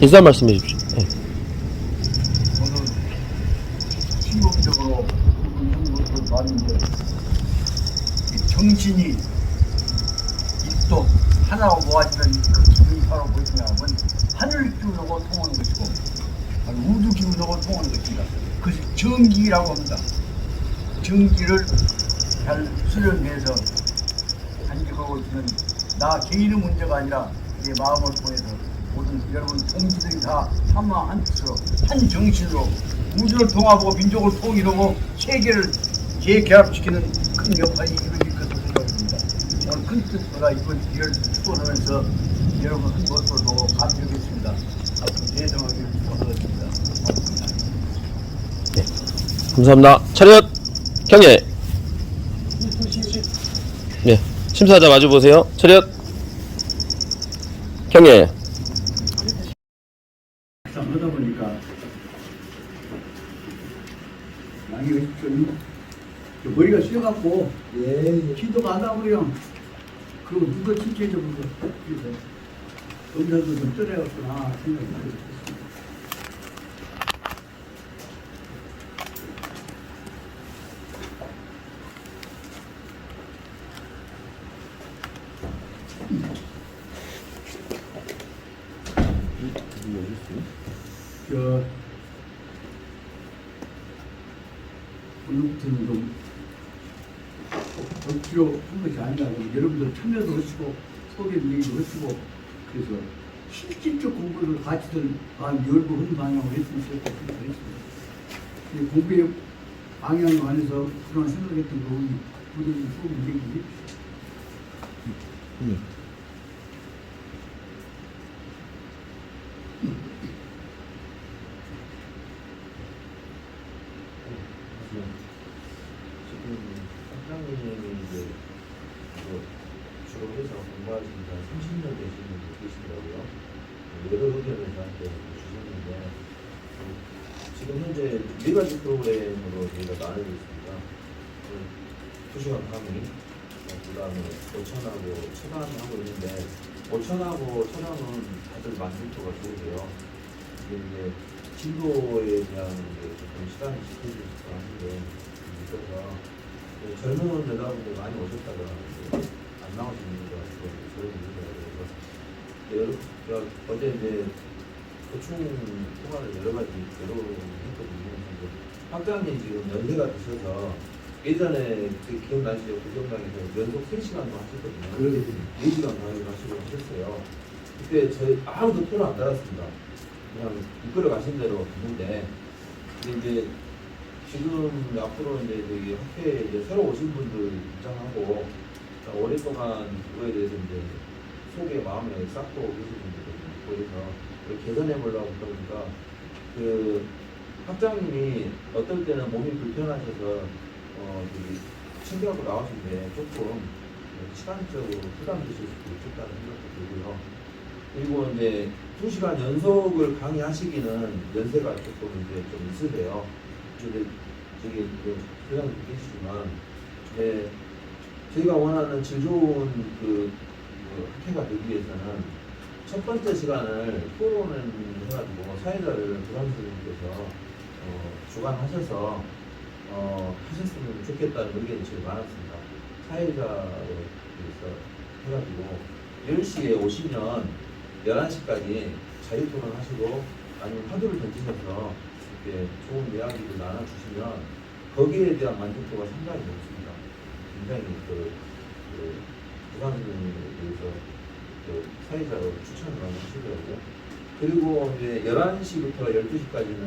인사 말씀해 주십시오. 네. 저는 충동적으로 이런 것을 봤는데 이 정신이 입도 하나로 모아지면 그 기분이 바로 무엇이냐면 하늘 기운하고 통하는 것이고 우주 기운하고 통하는 것입니다. 그것이 정기라고 합니다. 정기를 잘 수련해서 간직하고 있는 나 개인의 문제가 아니라 내 마음을 통해서 모든 여러분 동지들이 다 하나 한 뜻으로 한 정신으로 우주를 통합하고 민족을 통일하고 세계를 재결합시키는 큰 역할이 이루어질 것으로 생각합니다. 오늘 큰 뜻보다 이번 기회를 추구하면서 여러분 한 것을 보고 감격했습니다. 앞으로 대성하기를 축원하겠습니다. 감사합니다. 차렷 경례. 네, 심사자 마주 보세요. 차렷 경례. 하다 보니까 양이 머리가 씌어갖고 기도가 안 나오면 그리고 누가 칭찬해줘 그래서 음산도 좀 떠내갔구나 생각이 들었습니다. 오늘부터는 좀 억지로 한 것이 아니라 여러분들 참여도 하시고 소개 얘기도 하시고 그래서 실질적 공부를 같이들 열고 하는 방향으로 했으면 좋겠다 생각했습니다. 공부의 방향에 관해서 그런 생각했던 거 우리 부모님 소개 얘기해 주십시오. 지금 학장님이 이제 주로 해서 공부하신 지 한 30년 되시는 분 계시더라고요. 여러 의견을 저한테 주셨는데 지금 현재 4가지 프로그램으로 저희가 나누고 있습니다. 2시간 강의, 그 다음에 오천하고 체감을 하고 있는데 오천하고 체감은 다들 만족도가 좋으세요. 이게 이제 진도에 대한 조금 시간을 지켜줄 수 있는데 있어서 젊은 여자분들 많이 오셨다가 안 나오시는 분들 같고 그런 분들 그래서 어제 이제 보충 통화를 여러 했거든요. 학장님 지금 연세가 드셔서 예전에 기억나시죠? 구경당에서 연속 3시간도 하셨거든요. 4시간 강의를 하시고 하셨어요. 그때 저희 아무도 표를 안 달았습니다. 그냥 이끌어 가신 대로 했는데 이제 지금 앞으로 이제 여기 학회에 이제 새로 오신 분들 입장하고 오랫동안 그거에 대해서 이제 속에 마음에 쌓고 계신 분들이 있고 그래서 개선해 보려고 그러니까 그 학장님이 어떨 때는 몸이 불편하셔서 저기 챙겨하고 나오실 때 조금 시간적으로 부담되실 수도 있겠다는 생각도 들고요. 그리고 이제 2시간 연속을 강의하시기는 연세가 조금 이제 좀 있으세요. 근데 저기 회장님 계시지만 저희가 원하는 질 좋은 그 학회가 되기 위해서는 첫 번째 시간을 토론을 해가지고 사회자를 부산 선생님께서 주관하셔서 하셨으면 좋겠다는 의견이 제일 많았습니다. 사회자로서 해가지고 10시에 오시면 11시까지 자유토론 하시고 아니면 화두를 던지셔서 이렇게 좋은 이야기를 나눠주시면 거기에 대한 만족도가 상당히 높습니다. 굉장히 부산 선생님에 대해서 사회자로 추천을 많이 하시더라고요. 그리고 이제 11시부터 12시까지는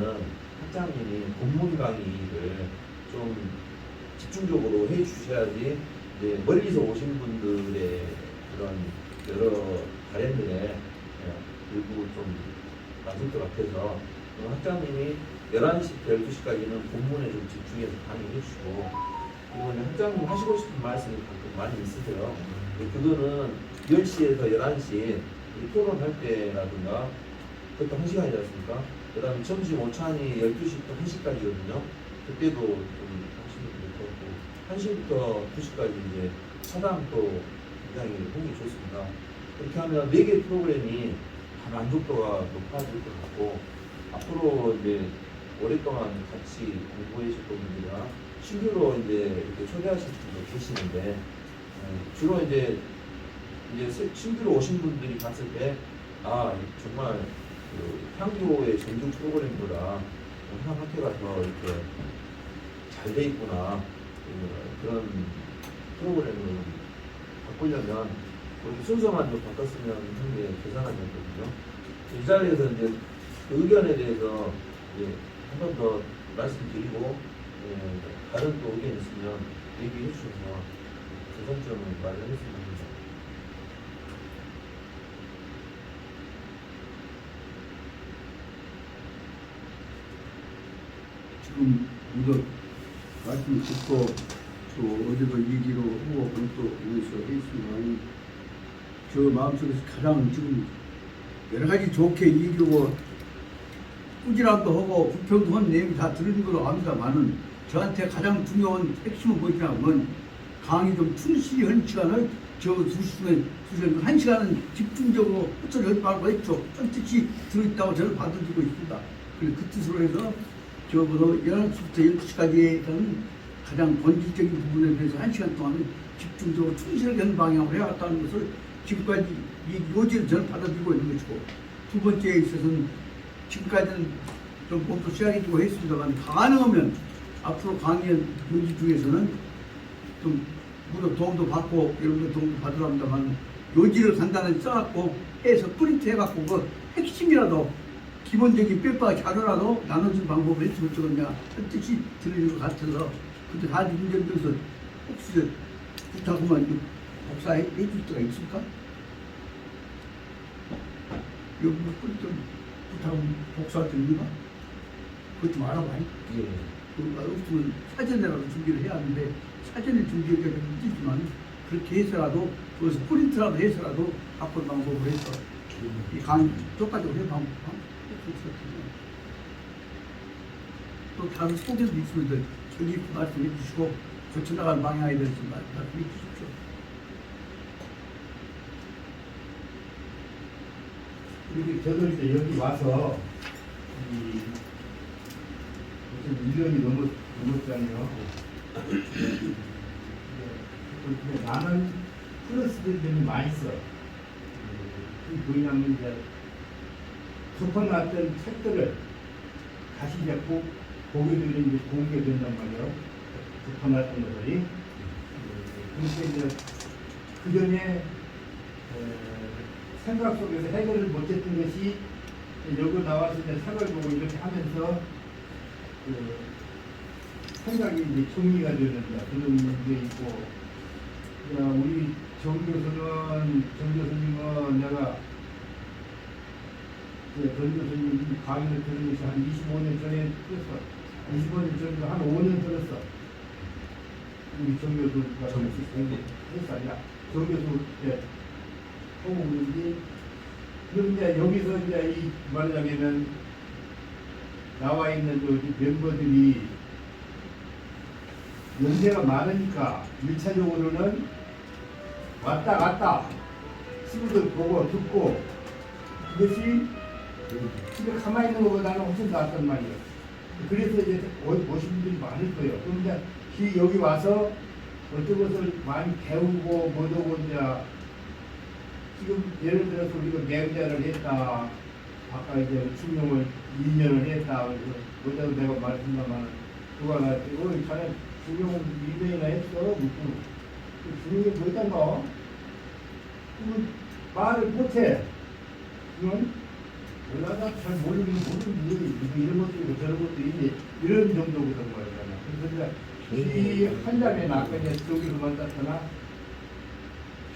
학장님이 본문 강의를 좀 집중적으로 해 주셔야지 이제 멀리서 오신 분들의 그런 여러 발언들에 일부 좀 맞을 것 같아서 학장님이 11시부터 12시까지는 본문에 좀 집중해서 강의해 주시고 그리고 학장님 하시고 싶은 말씀이 가끔 많이 있으세요. 그거는 10시에서 11시 토론할 때라든가 그것도 1시간이지 않습니까? 그 다음에 점심 오찬이 12시부터 1시까지거든요. 그때도 좀 하시면 될 것 같고 1시부터 2시까지 이제 차담도 굉장히 홍이 좋습니다. 그렇게 하면 4개 프로그램이 만족도가 높아질 것 같고 앞으로 이제 오랫동안 같이 공부해 주실 분들이나 신규로 이제 이렇게 초대하실 분도 계시는데 주로 이제 신규로 오신 분들이 봤을 때 아 정말 그 향교의 전중 프로그램보다 향학회가 더 이렇게 잘 돼 있구나 그런 프로그램을 바꾸려면 우리 순서만 좀 바꿨으면 하는 게 계산안이었거든요. 이 자리에서 이제 그 의견에 대해서 한 번 더 말씀드리고 다른 또 의견 있으면 얘기해 주셔서 개선점을 마련했으면 합니다. 지금 우선 말씀 듣고 또 어제도 얘기로 하고 또 여기서 했지만 저 마음속에서 가장 지금 여러 가지 좋게 얘기하고 꾸지람도 하고 불평도 한 내용이 다 들은 걸로 압니다만은 저한테 가장 중요한 핵심은 뭐냐면 강의 좀 충실히 한 시간을 저 2시간, 1시간은 집중적으로 헛소리 말고 했죠. 뜻이 들어있다고 저는 받아들이고 있습니다. 그래서 그 뜻으로 해서 적어도 11시부터 12시까지의 가장 본질적인 부분에 대해서 1시간 동안은 집중적으로 충실하게 하는 방향으로 해왔다는 것을 지금까지 이 요지를 저는 받아들이고 있는 것이고 두 번째에 있어서는 지금까지는 좀 몸도 시작해주고 했습니다만 가능하면 앞으로 강의 요지 중에서는 좀 물론 도움도 받고 여러분들 도움도 받으랍니다만 요지를 간단하게 써갖고 해서 프린트 해갖고 그 핵심이라도 기본적인 빼빠 자료라도 나눠주는 방법을 했으면 좋겠냐 뜻이 들리는 것 같아서 근데 가지 문제들에서 혹시 부탁하면 복사해 줄 때가 있을까? 여기 좀 부탁하면 복사할 때 있는가? 그것 좀 알아봐. 예. 없으면 사전에라도 준비를 해야 하는데 사전에 준비하기가 좀 힘들지만 그렇게 해서라도 그것을 프린트라도 해서라도 바꿀 방법을 해서 이 강의 똑같이 해 방법 또 다른 소개도 있으면 저기 말씀해 주시고 거쳐나갈 방향에 대해서 말씀해 주십시오. 그리고 저도 이제 여기 와서 무슨 1년이 넘었잖아요. 근데 나는 플러스들이 좀 많이 써. 그 뭐냐면 이제 덮어놨던 책들을 다시 자꾸 보게 되면 이제 공개된단 말이에요. 덮어놨던 것들이. 그런데 이제 그 전에 생각 속에서 해결을 못했던 것이 여기 나와서 이제 책을 보고 이렇게 하면서 그 생각이 이제 정리가 되는 그런 게 있고, 우리 정 교수님은 내가 전 교수님 강의를 들은 것이 한 25년 전에 들었어. 25년 전에 한 5년 들었어. 우리 정 교수가 했어 아니야. 정 교수 때 하고 그런지 그런데 여기서 이제 이 말하자면 나와 있는 그 멤버들이 연세가 많으니까 1차적으로는 왔다 갔다 친구들 보고 듣고 그것이 집에 가만히 있는 것보다는 훨씬 낫단 말이에요. 그래서 이제 오신 분들이 많을 거예요. 그런데 여기 와서 어떤 것을 많이 배우고 뭐하고 이제 지금 예를 들어서 우리가 맹자를 했다. 아까 이제 충명을 2년을 했다. 그래서 어제도 내가 말했습니다만 누가 나한테 자네 충명을 2년이나 했어. 묻고 충명이 뭐였단가? 그러면 말을 못해. 그러면 나잘 모르는 이런 것도 있고 저런 것도 있니 이런 정도거든 말이잖아. 그래서 이 한 장에 아까 이제 저기로 만났잖아.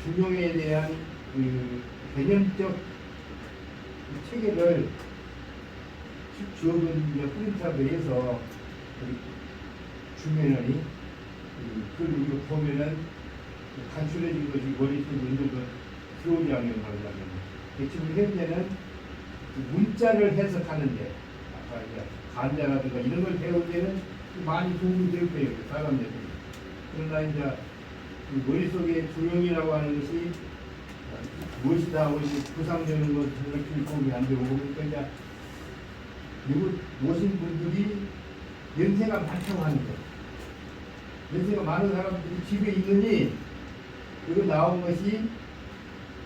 중용에 대한 그 개념적 체계를 주어진 프린트하게 해서 주면은 그걸 우리가 보면은 간추려진 것이 머릿속에 있는 것 들어오지 않는 말이잖아요. 지금 현재는 문자를 해석하는데 아까 이제 간자라든가 이런 걸 배울 때는 많이 도움이 될 거예요. 사람들이. 그러나 이제 그 머릿속에 중용이라고 하는 것이 무엇이다 하고 이제 부상되는 것 저렇게 공이 안 되고 그러니까 이제 미국 오신 분들이 연세가 많다고 하는 거. 연세가 많은 사람들이 집에 있느니 이거 나온 것이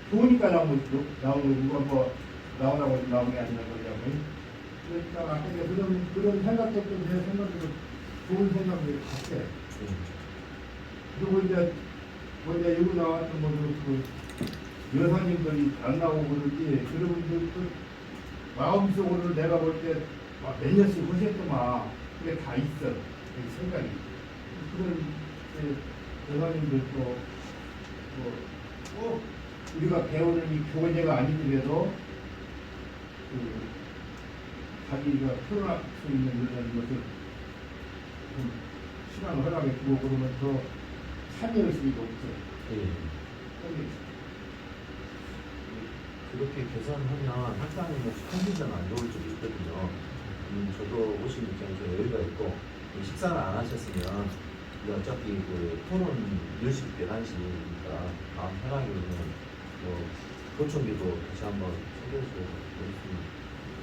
좋으니까 나온 것이고 나온 것이 누가 뭐 나오라고 나온 게 아니라 거냐고. 그러니까 아까 그런 생각도 제 생각으로 좋은 생각을 같아. 그리고 이제 여기 나왔던 그 여사님들이 안 나오고 그러지 그런 분들 마음속으로 내가 볼 때 몇 년씩 하셨더만 그게 다 있어 그 생각이 그런 여사님들도 꼭 우리가 배우는 이 교재가 아니더라도 그 자기가 표현할 수 있는 이런 것을 좀 시간을 허락해 주고 그러면 더 참여의식이 높죠. 예. 그렇게 개선하면 학생이 뭐 컨디션 안 좋을 수도 있거든요. 저도 오신 입장에서 여유가 있고 식사를 안 하셨으면 이제 어차피 그 토론 10시 11시니까 마음 편하게 그러면 뭐 도청기도 다시 한번 챙겨서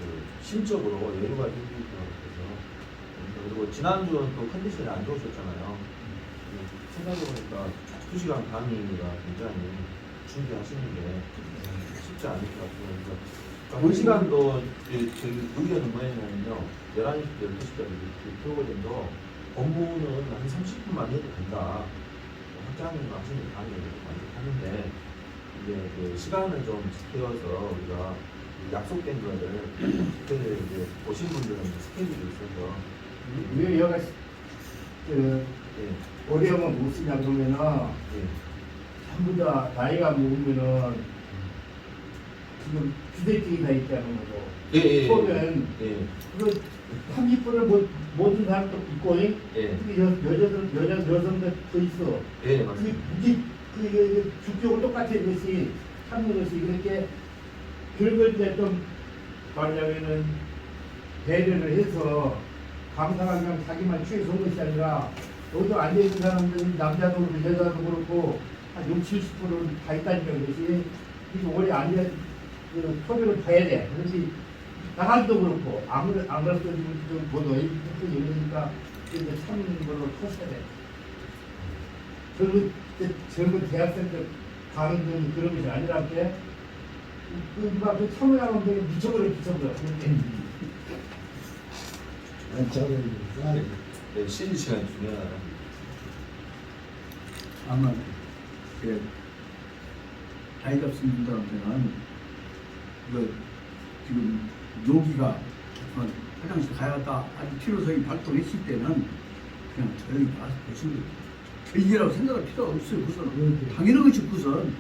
그 심적으로 여유가 생길 것 같아서 그리고 지난주는 또 컨디션이 안 좋으셨잖아요. 생각해보니까 2시간 강의가 굉장히 준비하시는 게 쉽지 않을 것 같아요. 그 시간도 의견은 뭐냐면요. 11시부터 12시까지 프로그램도 업무는 한 30분만 해도 된다. 학장님과 하시는 강의를 만족하는데 이제 그 시간을 좀 지켜서 우리가 약속된 거를 그때 이제 오신 분들은 스케줄이 있어서 왜 여가 예. 어려우면 못 쓰냐 그러면은 예. 전부 다 나이가 먹으면은 지금 주대증이 다 있다는 거고 예. 그러면 예. 그거 30분을 못준 사람도 있고 예. 특히 여성들 더 있어. 예, 맞습니다. 그게 죽적으로 똑같아 이것이 참는 것이 그렇게 긁을 때 좀 말하자면은 배려를 해서 감사가 그냥 자기만 취해서 온 것이 아니라 여기서 앉아있는 사람들은 남자도 그렇고 여자도 그렇고 한 60~70%는 다 있다니까 그것이 그래서 오래 앉아 소비를 봐야 돼. 그렇지 나가기도 그렇고 안 그래도 좀 보도 이러니까 이제 참는 걸로 터셔야 돼. 젊은 대학생들 가는 등 그런 것이 아니라 게 그 참으라고 하면 미쳐버려. 네, 쉬는 시간이 중요하다. 아마 나이가 없은 분들한테는 지금 여기가 화장실 가야겠다 아주 필요성이 발동했을 때는 그냥 조용히 가서 보시면 돼요. 일이라고 생각할 필요가 없어요. 그것은 당연한 것이 그것은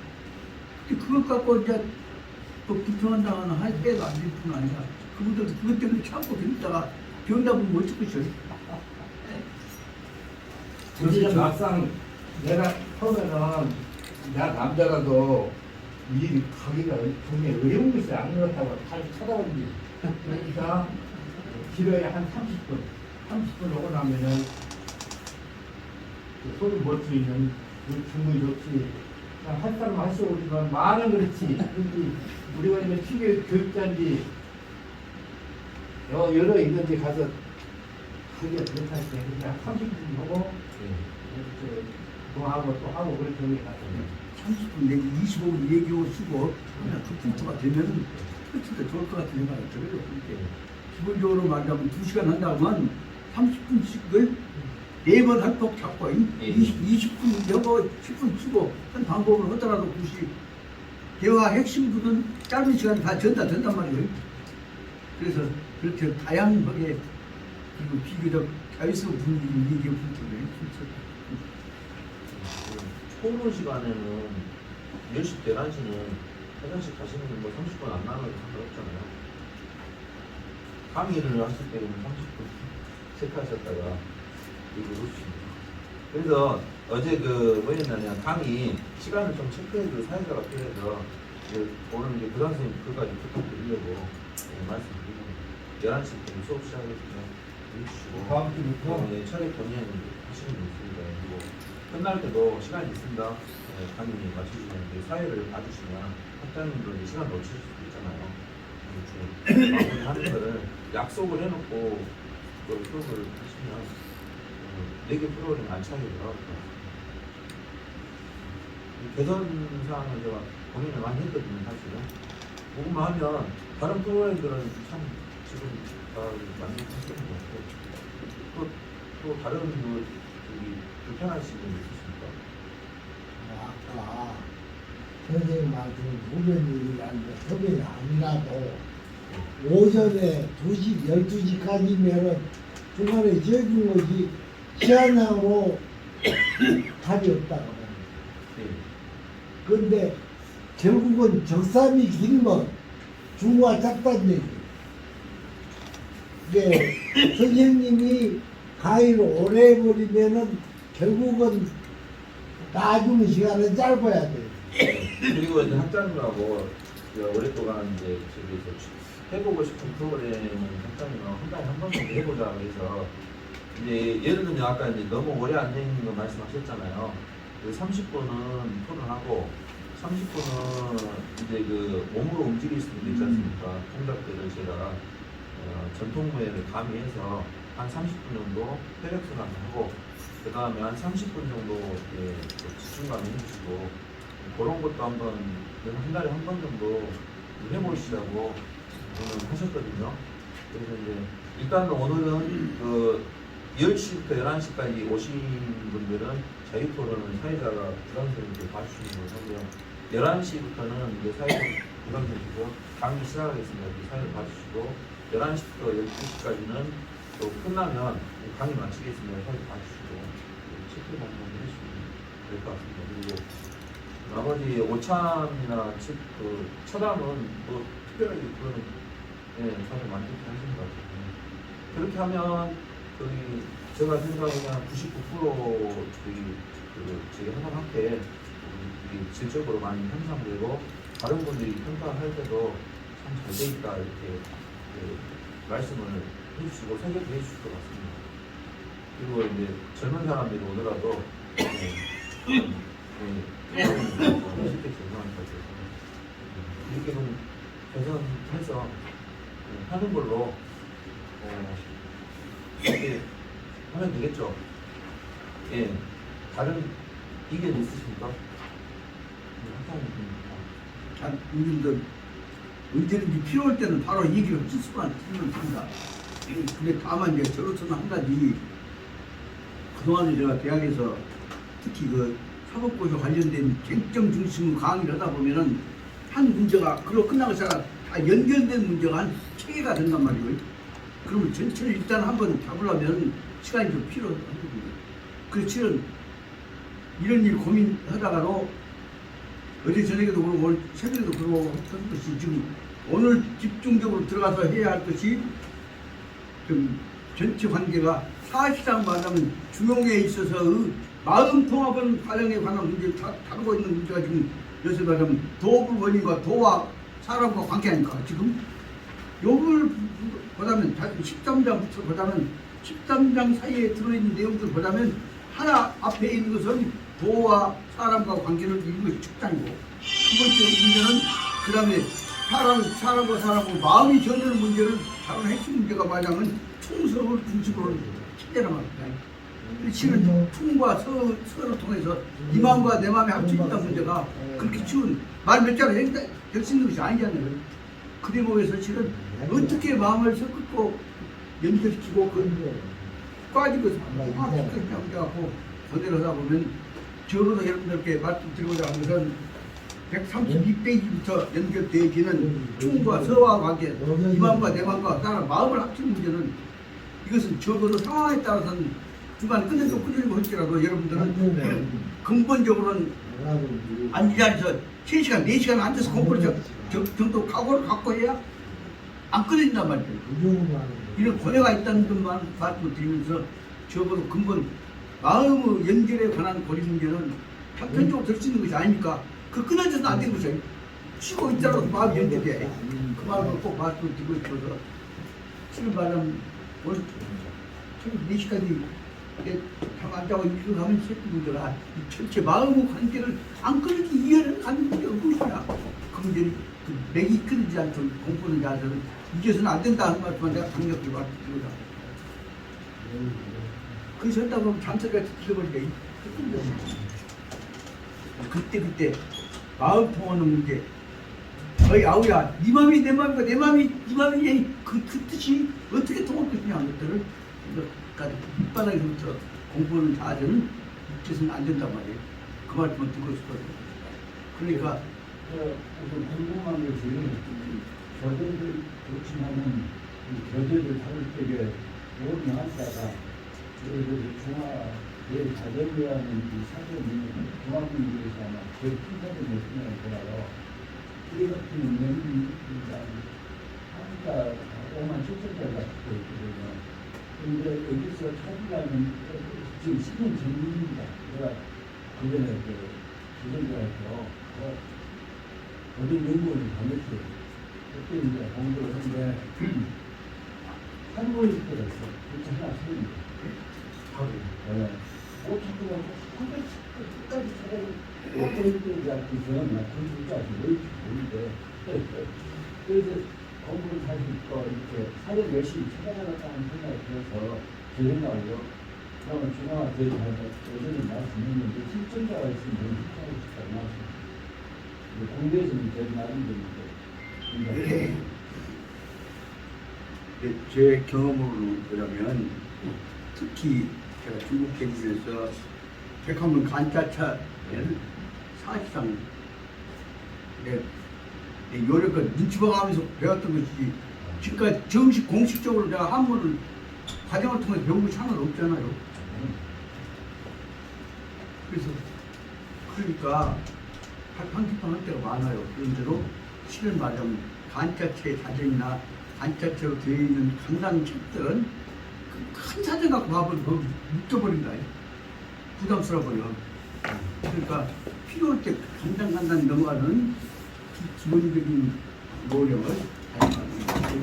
그것 갖고 이제 또 불평한다거나 할 때가 안 될 뿐 아니라 그분들도 그것 때문에 참고 견디다가 병다 보면 못 죽겠죠. 근데 막상 내가 처음에는 나 남자라도 이 가기가 굉장히 어려운 것이 안 그렇다고 잘 쳐다보는지 그러니까 길어야 한 30분 오고 나면은 손을 볼 수 있는 충분히 좋지. 그냥 할 사람 하시고 그러지만 말은 그렇지. 그런데 우리가 이제 피겨 교육자인지 여러 있는데 가서 그게 그렇다 할 때 그냥 30분 하고 뭐 하고 또 하고 그렇게 하는 게 낫죠. 30분 내지 25분 얘기하고 쓰고 그냥 컴퓨터가 되면 진짜 좋을 것 같은 생각이 들어요. 기본적으로 말하자면 2시간 한다면 30분씩을 4번 할폭 잡고 20분 여거 10분 쓰고 한 방법을 하더라도 굳이 대화 핵심 부분 짧은 시간에 다 된단 말이에요. 그래서 그렇게 다양하게 그리고 비교적 자유스러운 분위기 얘기해 볼 토론 시간에는 10시, 11시는 화장실 가시는 건 뭐 30분 안 나눠도 상관없잖아요. 강의를 하실 때는 30분 체크하셨다가 이거 놓습니다. 그래서 어제 뭐였냐면 강의 시간을 좀 체크해줄 사회자가 필요해서 오늘 이제 부장 선생님 그거까지 부탁드리려고 말씀드리고 11시부터 수업 시작해서 해주시고 다음 주부터 차례 본의 하시는 분 있습니다. 그리고 끝날 때도 시간이 있습니다. 강의 맞춰주시는데 사회를 봐주시면 학장님도 이제 시간 놓칠 수도 있잖아요. 마무리하는 거를 약속을 해놓고 그걸 수업을 하시면 4개 프로그램 안착이 들어갈 것 같아요. 개선 사항을 제가 고민을 많이 했거든요, 사실은. 그것만 하면 다른 프로그램들은 참 지금 다 만족하시는 것 같고 또 다른 그 저기 불편하신 분 있으십니까? 아까 선생님 말씀 후배님이라는 선배이 아니라도 오전에 2시, 12시까지면은 중간에 지어준 것이 시한항으로 답이 없다고 합니다. 네. 근데 결국은 적삼이 길면 중과 작다는 얘기. 이게 선생님이 강의를 오래 해버리면은 결국은 나중에 시간은 짧아야 돼요. 그리고 이제 학장님하고 오랫동안 이제 저기서 해보고 싶은 프로그램은 학장님하고 한 달에 한 번 정도 해보자 해서 이제 예를 들면 아까 이제 너무 오래 안 되는 거 말씀하셨잖아요. 30분은 토론하고 30분은 이제 그 몸으로 움직일 수 있는 게 있지 않습니까? 동작들을 제가 전통무예를 가미해서 한 30분 정도 혈액순환을 하고 그 다음에 한 30분 정도 이렇게 집중감을 해주시고 그런 것도 한번 한 달에 한 번 정도 해보시라고 오늘 하셨거든요. 그래서 이제 일단 오늘은 그 10시부터 11시까지 오신 분들은 자유 토론을 사회자가 부담스럽게 봐주시는 걸 하고요. 11시부터는 이제 사회자 부담스럽고 강의 시작하겠습니다. 사회를 봐주시고 11시부터 12시까지는 또 끝나면 강의 마치겠습니다. 사회를 봐주시고 체크 한번 해주시면 될 것 같습니다. 그리고 나머지 오참이나 그 처담은 뭐 특별하게 그거는 사실 만족해 하시는 것 같아요. 그렇게 하면 저기 제가 생각하기에 한 99% 저희 학원학회 질적으로 많이 향상되고 다른 분들이 평가할 때도 참 잘 돼 있다 이렇게 말씀을 해주시고 소개도 해주실 것 같습니다. 그리고 이제 젊은 사람들이 오더라도 쉽게 적응할 것 같아서 이렇게 좀 개선해서 하는 걸로 이렇게 하면 되겠죠. 예. 다른 의견 있으십니까? 참 우리도 언제든지 필요할 때는 바로 얘기를 할 수만 있으면 됩니다. 근데 다만 이제 저로서는 한 가지 그동안에 제가 대학에서 특히 그 사법고시 관련된 쟁점 중심으로 강의를 하다 보면은 한 문제가 그로 끝나고 다 연결된 문제가 한 3개가 된단 말이에요. 그러면 전체를 일단 한번 잡으려면 시간이 좀 필요합니다. 그래서 실은 이런 일 고민하다가도 어제 저녁에도 그러고 오늘 새벽에도 그러고 했던 것이 지금 오늘 집중적으로 들어가서 해야 할 것이 좀 전체 관계가 사실상 말하면 중용에 있어서 마음 통합은 과정에 관한 문제를 다루고 있는 문제가 지금 요새 말하면 도부 원인과 도와 사람과 관계 아닙니까? 지금 요걸 보다면 13장부터 보다면 13장 사이에 들어있는 내용들 보다면 하나 앞에 있는 것은 도와 사람과 관계를 이루는 것이 첫 장이고 두 번째 문제는 그 다음에 사람과 사람과 마음이 전하는 문제는 다른 핵심 문제가 말하자면 충성을 중심으로 찾아라 말입니다. 실은 충과 서를 통해서 이 마음과 내 마음이 합쳐진다는 문제가 그렇게 쉬운 말 몇 자로 될 수 있는 것이 아니잖아요. 그 대목에서 실은 어떻게 마음을 섞고 연결시키고 빠지고 합쳐갖고 그대로 하다 보면 적어도 여러분들께 말씀드리고자 하는 것은 132페이지부터 연결되어지는 충과 서와 관계, 이 마음과 내 마음과 사람 마음을 합치는 문제는 이것은 적어도 상황에 따라서는 중간에 끊어지고 할지라도 여러분들은 근본적으로는 이 자리에서 3시간, 4시간 앉아서 공부를 정도 각오를 갖고 해야 안 끊어진단 말이에요. 이런 고뇌가 있다는 것만 말씀을 드리면서 적어도 근본 마음의 연결에 관한 고리 문제는 단편적으로 될 수 있는 것이 아니니까 그 끊어져서는 안 되는 것이에요. 쉬고 있더라도 마음이 연결돼. 그 마음을 꼭 말씀을 드리고 싶어서 지금 말하면 오늘 4시까지 앉아고 이렇게 가면 새끼들아 이 전체 마음의 관계를 안 끊지 이해를 가는 게 무엇이야. 그런데 그 맥이 끊이지 않도록 공부는 자들은 이제서는 안 된다 하는 말씀만 내가 강력히 말씀드립니다. 그래서 했다 보면 잠새같이 길어버리게 그때 마음 통하는 문제. 어이 아우야, 네 맘이 내 맘이고 내 맘이 네 맘이 그 뜻이 어떻게 통할 것이냐 하는 것들을 밑바닥에서부터 공부하는 자들은 이제서는 안 된단 말이에요. 그 말씀을 듣고 싶거든요. 그러니까 우선 궁금한 것이 저들들 그렇지만은 이 교재를 다룰 때에 모든 학자가 중화 대자전이라는 이 사전이 중화민국에서 아마 제일 큰 사전을 생각을 보라요. 우리 같은 경우는 한자 5만 7천짜리가 붙어 있거든요. 그런데 여기서 찾으려면 지금 10년 전입니다. 제가 그전에 기존자에서 어떤 연구를 다녔어요. 그때 이제 공부를 했는데 한국에 때가 있어. 그렇지 하나 세입니다. 네. 자꾸만 끝까지 찾아가고 어떤 때인지 알고 저는 나 공부까지 뭐 이렇게 모르는데 그래서 공부를 다시 또 이렇게 사전 열심히 찾아나갔다는 생각이 들어서 제 생각으로 그러면 중화가 제일 잘 예전에 말씀했는데 실전자가 있으면 너무 힘하고 싶다고 말씀했어요. 공대에서는 제일 나름대로 제 경험으로 보자면 특히 제가 중국 대기에서 백화문 간자차에는 사실상 내 요령을 눈치 봐가면서 배웠던 것이지 지금까지 정식 공식적으로 내가 한문을 과정을 통해서 배운 것이 하나도 없잖아요. 그래서 그러니까 한기판할 때가 많아요. 그런 대로 실은 말하자면 간자체 자전이나 간자체로 되어 있는 강단 책들은 큰 사전 갖고 밥을 묶여버린다. 부담스러워요. 그러니까 필요할 때 간단 넘어가는 기본적인 노력을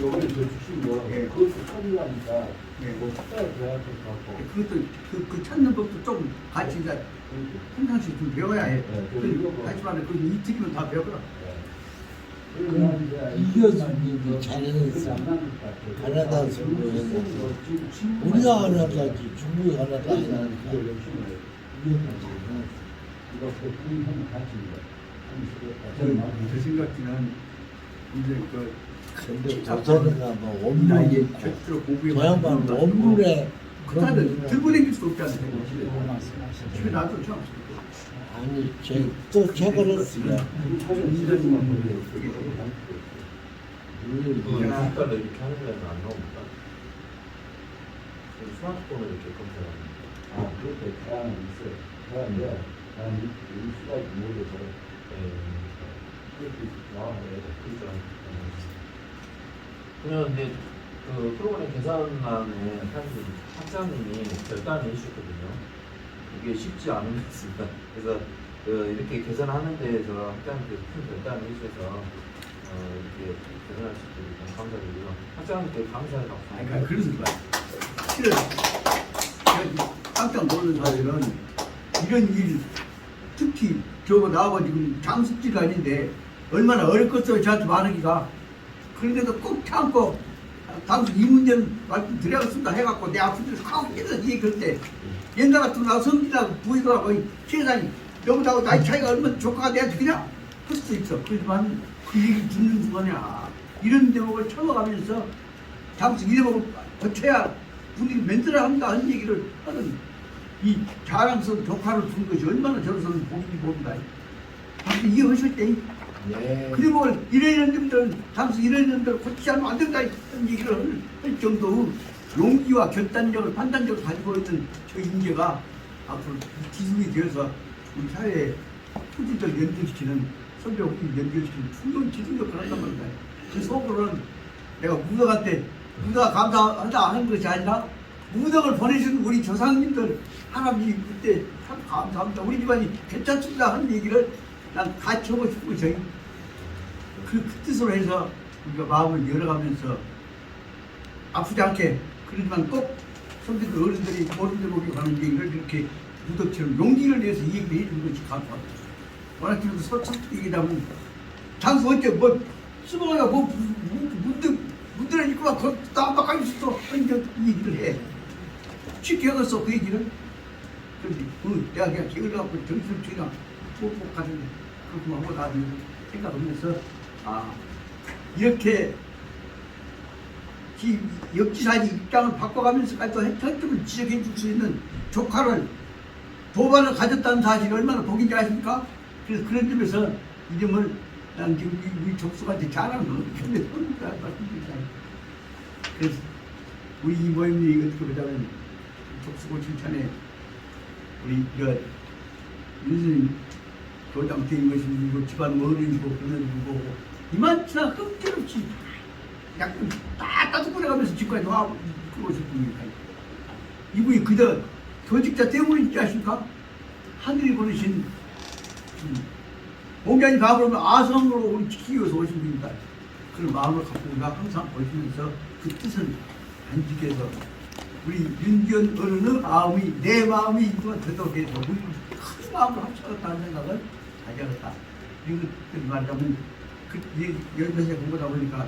여기 저 주신 거 그것도 찾으려니까 뭐 찾아야 돼야 될 것 같고 그것도 그 찾는 법도 좀 같이 이제 평상시 좀 배워야 해. 하지만 그 이틀이면 다 배워라. 이겨주는 잘해냈어. 가나다 선거에서 우리가 하나까지 중국이 하나도 아니니까 제 생각에는 이제 그 근데 조선이가 뭐 나이에 원문이 절대로 공부해 저 양반 원문에 그다음에 들고 다닐 수 없지 않습니까? 집에 놔둬 줘. 아니 또 책을 했어요. 국가를 이렇게 하는 데는 안 나옵니까? 스마트폰을 이렇게 검색합니다. 그렇게 다양한 있어요. 그런데 나는 이 수가 모르겠어. 그렇게 나와요. 그렇죠. 그러면 이제 그 프로그램 계산란에 사실 학장님이 결단을 해주셨거든요. 이게 쉽지 않은 것 같습니다. 그래서 이렇게 계산하는 데에서 학장님께서 큰 결단을 해주셔서 이렇게 계산할 수 있게 너무 감사드리고요. 학장님께 감사의 박수. 아니, 그러니까 그래서 봐. 실은 제가 깜짝 놀란 사실은 이런 일, 특히 저거 나하고 지금 장숙지가 아닌데 얼마나 어렵겠어요, 저한테 말하기가. 그런데도 꼭 참고 당시 이 문제는 말씀드려야겠습니다 해갖고 내 아픈 데서 하고 계속 얘기할 때 옛날 같으면 나 성질하고 부이더라고 세상이 여기다가 나이 차이가 얼마나 조카가 내한테 그냥 할 수도 있어. 그렇지만 그 얘기 듣는 순간이야 이런 대목을 쳐먹으면서 당시 이 대목을 거쳐야 분위기 맨들어 한다 하는 얘기를 하는 이 자랑스러운 조카를 둔 것이 얼마나 저로서는 복인다. 당시 이해하실 때 그리고 이런 점들은 당시 이런 점들을 고치지 않으면 안 된다 이런 얘기를 할 정도의 용기와 결단력을 판단력을 가지고 있는 저 인재가 앞으로 기술이 되어서 우리 사회에 후진들 연결시키는 선배 후진 연결시키는 충분 기술력을 한단 말이다. 그 속으로는 내가 무덕한테 무덕 감사한다 하는 것이 아니라 무덕을 보내준 우리 조상님들 할아버지 그때 참 감사합니다. 우리 집안이 괜찮습니다 하는 얘기를 난 같이 하고 싶고 저희 그 뜻으로 해서 우리가 마음을 열어가면서 아프지 않게 그러지만 꼭 선배들 어른들이 어른들 보고 가는 얘기를 이렇게 무덕처럼 용기를 내서 얘기해 주는 것이 감사합니다. 워낙 지금 서툴 얘기다 보면 장수 언제 뭐 쓰고가 뭐 문제를 입고 막 나가고 있어 이제 얘기를 해. 쉽게 하겠어 그 얘기를. 그런데 내가 그냥 기회를 갖고 정신을 주나 꼭 가는데 그렇게 하고 나중에 생각하면서 이렇게 역지사지 입장을 바꿔가면서까지 또 혜택을 지적해 줄 수 있는 조카를 도반을 가졌다는 사실이 얼마나 복인지 아십니까? 그래서 그런 점에서 이름을 난 지금 우리 족수한테 자랑을 근데 말씀드리잖아요. 그래서 우리 이 모임이 어떻게 보자면 족수고 칭찬에 우리 윤수님 교장태인 것이고 집안 어른이고 그런 누구고 이만치나 흠결없이 약간 딱 따뜻해가면서 집까지 와 그러셨습니까? 이분이 그저 교직자 때문인지 아십니까? 하늘이 보내신 공자님 가보면 아성으로 우리 지키기 위해서 오신 분입니다. 그런 마음을 갖고 우리가 항상 보시면서 그 뜻은 안 지켜서 우리 윤지연 어른의 마음이 내 마음이 이동안 되도록 해서 우리 큰 마음을 합쳐갔다는 생각을 가져갔다. 이거 말하자면 여기서 공부하다 보니까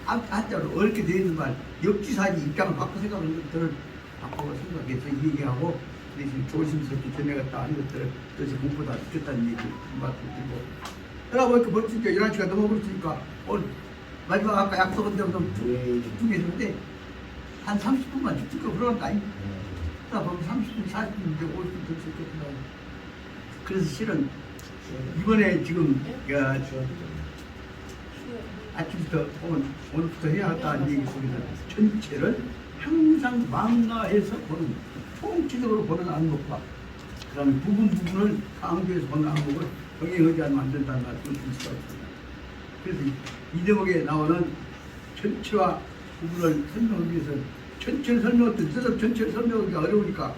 한자로 어렵게 되어 있는 말 역지사지 입장을 바꿔 생각하는 것들을 바꿔 생각해서 얘기하고 대신 조심스럽게 전해갔다 하는 것들을 그래서 공부다 시켰다는 얘기 말씀드리고 그러다 보니까 벌써 이제 11시가 넘어버렸으니까 오늘 마지막 아까 약속한 대로 좀 집중했는데 한 30분만 집중하고 그러는다 그러다 보면 30분, 40분, 이제 50분 더 있겠구나. 그래서 실은 이번에 지금 아침부터 오늘부터 해야겠다는 얘기 속에서 전체를 항상 망라해서 보는 총체적으로 보는 안목과 그 다음에 부분을 강조해서 보는 안목을 병행하지 않으면 안 된다는 말씀을 드릴 수가 있습니다. 그래서 이 대목에 나오는 전체와 부분을 설명하기 위해서 전체를 설명할 때 느닷없이 전체를 설명하기가 어려우니까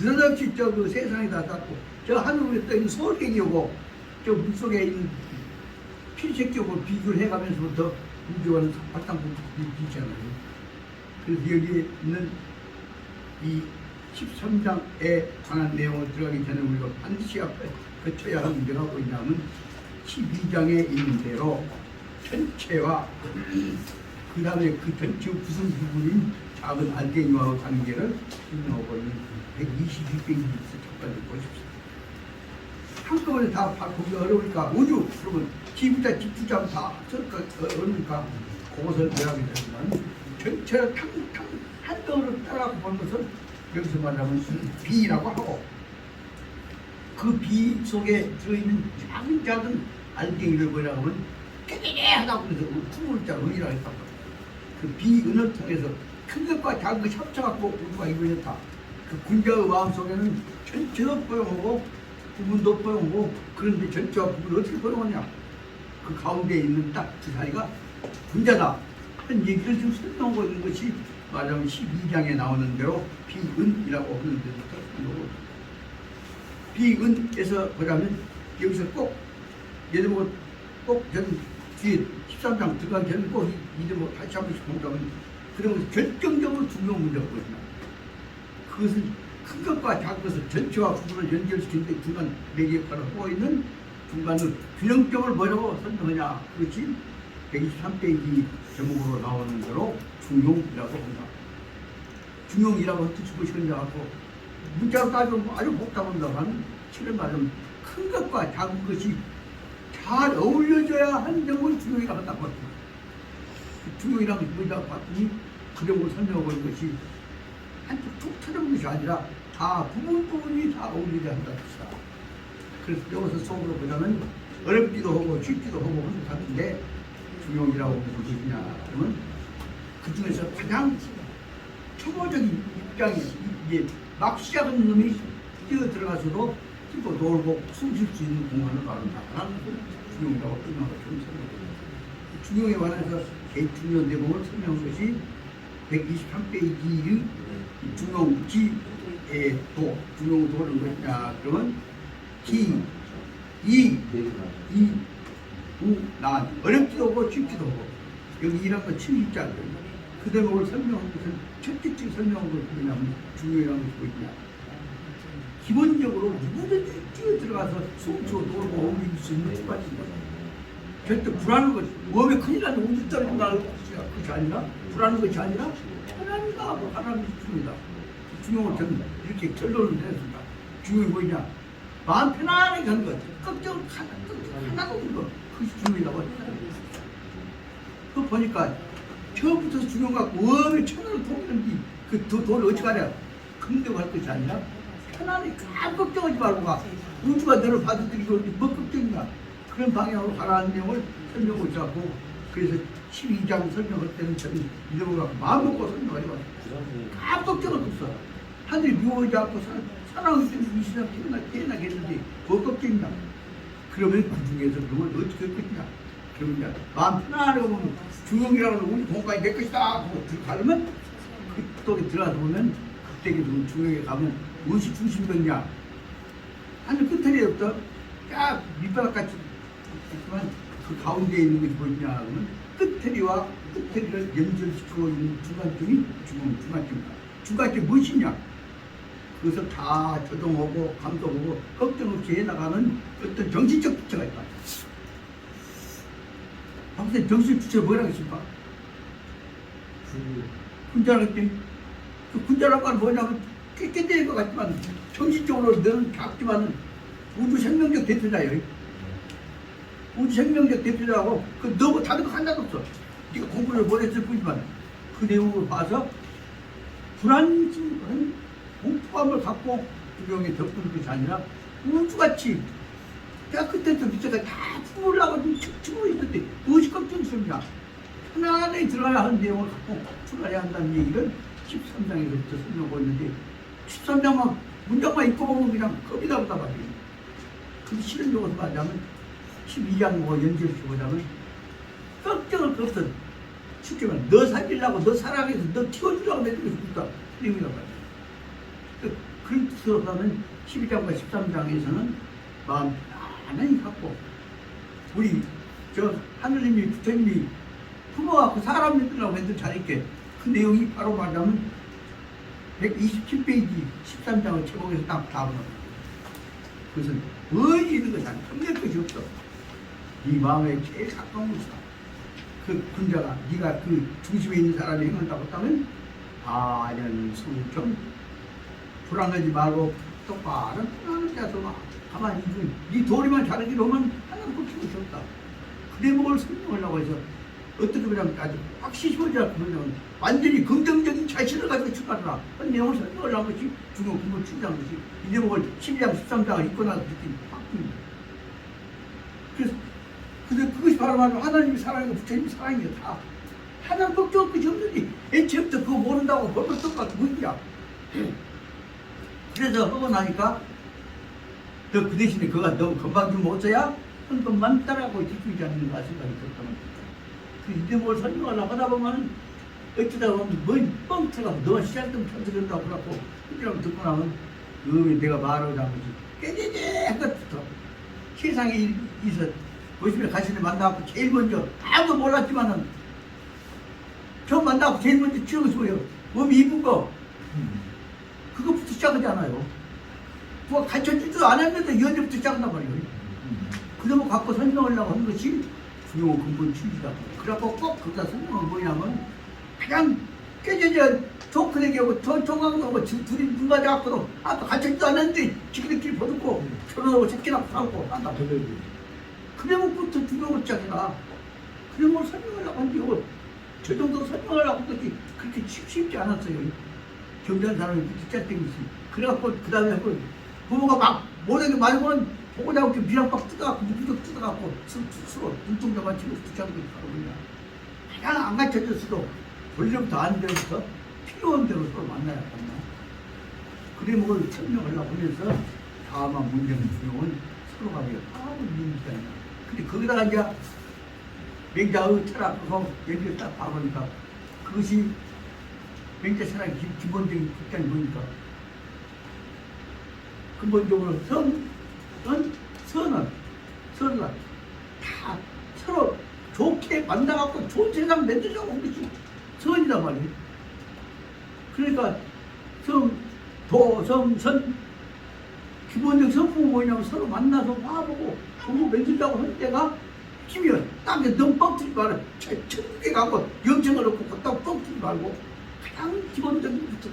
느닷없이 그 세상에다 닿고 저 하늘 위에 떠 있는 소울객이오고 저 물속에 있는 필색적으로 비교를 해가면서부터 우주와는 바탕부터 비치잖아요. 그래서 여기에 있는 이 13장에 관한 내용을 들어가기 전에 우리가 반드시 앞에 거쳐야 할 문제가 뭐냐면 12장에 있는 대로 전체와 그 다음에 그 전체 구성 부분인 작은 알갱이와 관계를 설명하고 있는 122페이지에서 잠깐 보십시오. 한꺼번에 다 보기가 어려우니까 우주 그러면 지부자 집주자면 다 어려우니까 그것을 배하게 되지만 전체를 탕탕 한 덩어리로 따라가고 보는 것을 여기서 말하면 비라고 하고 그 비 속에 들어있는 작은 알갱이를 뭐라고 하면 깨깨깨하다고 해서 풍물자 의라고 했단 말이에요. 그 비은을 통해서 큰 것과 작은 것이 합쳐갖고 우주가 이루어졌다. 그 군자의 마음속에는 전체도 포용하고 부분도 포용하고 그런데 전체와 부분을 어떻게 포용하냐 그 가운데 있는 딱 그 사이가 군자다 하는 얘기를 지금 설명하고 있는 것이 말하자면 12장에 나오는 대로 비은이라고 하는 데서 비은에서 보자면 여기서 꼭 예를 들면 꼭 저는 뒤에 13장 들어가기 전에 꼭 이 대목 다시 한 번씩 본다면 그런 것이 결정적으로 중요한 문제가 보입니다. 그것은 큰 것과 작은 것을 전체와 부분을 연결시키는데 중간 매개 역할을 하고 있는 중간을 균형점을 뭐라고 설명하냐 그것이 123페이지 제목으로 나오는 대로 중용이라고 한다. 중용이라고 한 뜻이 무엇이냐 하고 문자로 따지면 아주 복잡합니다만 실을 말하면 큰 것과 작은 것이 잘 어울려져야 하는 점을 중용이라고 한다고 합니다. 중용이라는 것이 뭐냐 봤더니 그 점을 설명하고 있는 것이 한쪽 툭 터는 것이 아니라 다 부분이 다 어울려야 한다는 뜻이다. 그래서 여기서 속으로 보자면 어렵기도 하고 쉽기도 하고 하는 것 같은데 중용이라고 무슨 뜻이냐 그러면 그 중에서 가장 초보적인 입장이 이제 막 시작한 놈이 뛰어 들어가서도 뛰고 놀고 숨 쉴 수 있는 공간을 말한다. 라는 것을 중용이라고 설명하고 설명합니다. 중용에 관해서 제일 중요한 내용을 설명한 것이 123페이지의 중용지의 도, 중용도는 뭐냐 그러면 기, 이, 우, 난 어렵기도 하고 쉽기도 하고 여기 이란 건 70자거든요. 그 대목을 설명한 것은 첫째 설명한 것이 뭐냐면 중요한 것이 뭐냐. 기본적으로 누구든지 뛰어 들어가서 숨쉬고 놀고 옮길 수 있는 수밖입니다. 절대 불안한 것이 몸에 큰일 나는 우주 떨어진다는 것이 아니라 불안한 것이 아니라 하나님과 하고 하나님이 줍니다. 중요한 저는 이렇게 결론을 내렸습니다. 중요한 뭐냐? 마음 편안하게 가는 것, 걱정 하나도 없는 것, 그것이 중요하다고 했어요. 그거 보니까 처음부터 중요한 것 같고 왜 천원을 통일는지 그 돈을 어찌 가랴 긍정할 것이 아니라 편안히 감 걱정하지 말고 가. 우주가 너를 받아들이고 뭐 걱정이냐. 그런 방향으로 가라는 내용을 설명을 잡고 그래서 12장 설명할 때는 저는 이러고 마음 먹고 설명하지 마세요. 감 걱정은 없어. 하늘이 미워하지 않고 사랑하기 때문에 이 세상 태어나겠는데 뭐 걱정이냐. 그러면 그 중에서 그걸 어떻게 할 것이냐. 그러면 이제 마음 편안하게 보면 중용이라고 하면 우리 공간이 내 것이다 하고 들어가면 그쪽에 들어가서 보면 그때에 중용에 가면 무엇이 중심되냐. 하늘 끝에부터 쫙 밑바닥같이 있지만 그 가운데에 있는 것이 뭐냐 하면 끝에리와 끝에리를 연결시키고 있는 중간점이 중간점이다. 중간점이 무엇이냐. 그것을 다 조정하고 감독하고 걱정 없이 해나가는 어떤 정신적 주체가 있다. 박사님 정신적 주체가 뭐라고 했습니까? 군자라겠지. 그 군자라고 하는 뭐냐면 깨끗한 것 같지만 정신적으로 너는 작지만 우주 생명적 대표자예요. 우주 생명적 대표자하고 그 너무 다른 거 하나도 없어. 네가 공부를 못했을 뿐이지만 그 내용을 봐서 불안한 공포감을 갖고 구경에 덮는 것이 아니라 우주같이 내가 그때부터 밑에가 다 품으려고 춤추고 있는데 무엇이 걱정스럽냐. 편안하게 들어가야 하는 내용을 갖고 출발해야 한다는 얘기를 13장에서부터 설명하고 있는데 13장만 문장만 읽고 보면 그냥 겁이 나보다 말이에요. 그 실은 적어서 말하자면 12장과 연결시켜보자면 걱정을 없어. 쉽게 말하면 너 살리려고 너 사랑해서 너 키워주려고 내주고 싶다. 내용이란 말이에요. 그런 뜻으로 보면 12장과 13장에서는 마음 편안히 갖고 우리 저 하느님이 부처님이 품어갖고 사람 믿으려고 했던 자리께 그 내용이 바로 말하자면 127페이지 13장을 제목에서 딱 나옵니다. 그것은 뭐지 있는 것이 아니라 끝낼 것이 없어. 네 마음에 제일 가까운 것이다. 그 군자가 네가 그 중심에 있는 사람이 행한다고 했다면 아련 성경 불안하지 말고 똑바로 편안하게 해서 가만히 있는 네 도리만 잘하기로 하면 하나도 고칠 것이 없다. 그 대목을 설명하려고 해서 어떻게 보면 아주 확실히 보자 그러면 완전히 긍정적인 자신을 가지고 출발하라. 그 내용을 설명하려는 것이 중요 공부를 취재한 것이 이 대목을 12장 13장을 읽고 나서 느낀 바뀝니다. 그래서 그것이 바로 하나님이 사랑이고 부처님이 사랑이에요. 다 하나님 걱정할 것이 없는데 애초부터 그거 모른다고 벌벌 떠가지고 뭐냐. 그래서 하고 나니까 너 그 대신에 그가 너무 건방 좀 못써야 한 것만 따라하고 지키지 않는가 생각이 들었다는 거죠. 그 대목을 설명하려고 하다 보면 어쩌다 보면 뭔 뻥쳐가고 너가 시작되면 편들어준다고 그러고 흔들어 듣고 나면 내가 말하자는 거지 깨재재 것부터 세상에 있어 보시면 가시는 만나고 제일 먼저 아무도 몰랐지만은 처음 만나고 제일 먼저 치우고 싶어요. 몸이 이쁜 거 그거부터 시작하잖아요. 누가 가르쳐주지도 않았는데 연애부터 시작한단 말이에요. 그놈을 갖고 설명하려고 하는 것이 중요 근본 취지다. 그래갖고 꼭 거기다 설명은 뭐냐면 그냥 깨져져 좋게 얘기하고 정강하고 둘이 눈 맞아갖고도 아또 가르쳐주지도 않았는데 지들끼리 버듣고 결혼하고 새끼 낳고 살고 한다. 그래서부터 중요한 시작이다. 그놈을 설명하려고 하는데 이걸 저 정도 설명하려고 한 것이 그렇게 쉽지 않았어요. 경제하는 사람이 진짜 땡기지. 그래갖고 그 다음에 부모가 막 못하게 말고는 보고 나고 미랑박 뜯어갖고 무기적 뜯어갖고 스스로 눈동자만 치고 붙잡고 있다고 그냥 그냥 안 갖춰졌어도 원래부터 아는 데부터 필요한 대로 서로 만나야 한다. 그래 뭘 설명하려고 하면서 다만 문제는 중요한 서로가 아무 의미가 있나. 근데 거기다가 이제 맹자의 철학하고 얘기를 딱 봐보니까 그것이 맹자 철학의 기본적인 극단이 뭐니까 근본적으로 선은 다 서로 좋게 만나갖고 좋은 세상 만들자고 온 것이 선이란 말이에요. 그러니까 선 기본적 성품은 뭐냐면 서로 만나서 와보고 서로 맺으려고 할 때가 지면 땅에 너무 뻥튀지 말고 천국에 가고 영정을 놓고 걷다 뻥튀지 말고 가장 기본적인 것부터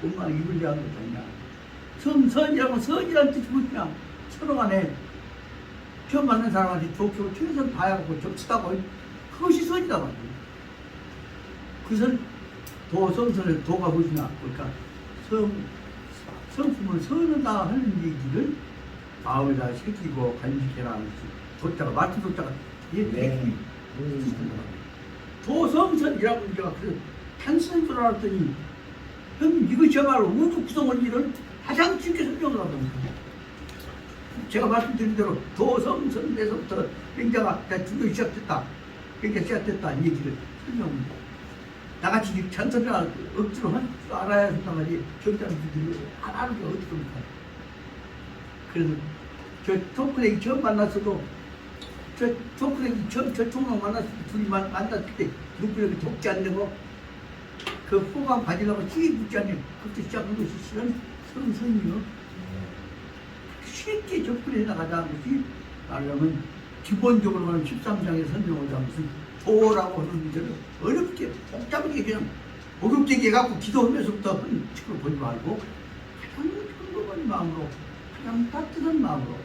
얼마나 입을 대하는 것이냐. 선이라고 선이라는 뜻이 뭐냐. 서로 간에 처음 만난 사람한테 좋게 최선 다하고 적시다고 그것이 선이다 말이에요. 그것은 도성선의 도가 무엇이냐. 그러니까 성품을 선하다 하는 얘기를 마음에다 새기고 간직해라 하는 것이 도자가 마트 도자가 네. 도성선이라고 우리가 그 단순한 줄 알았더니 형님 이것이야말로 우주 구성원 일을 가장 쉽게 설명을 하던가. 제가 말씀드린 대로 도성선에서부터 굉장히 주교 시작됐다. 굉장히 시작됐다 이 얘기를 설명합니다. 나같이 전설이나 억지로 할 줄 알아야 한단 말이에요. 경장들이 알아는 게 어디입니까? 그래서 저 토크레이 처음 만났어도 저 토크레이 처음 저 총각 만났을 때 둘이 만났을 때 눈구력이 덥지 않고 그 호감 가지려고 찌 붙지 않는 그때 시작한 것이 실은 선이요. 쉽게 접근해 나가자는 것이 말하면 기본적으로는 13장의 설명을 하면 무슨 도라고 하는 문제를 어렵게 복잡하게 그냥 어렵게 해갖고 기도하면서부터 하는 식으로 보지 말고 가장 평범한 마음으로 가장 따뜻한 마음으로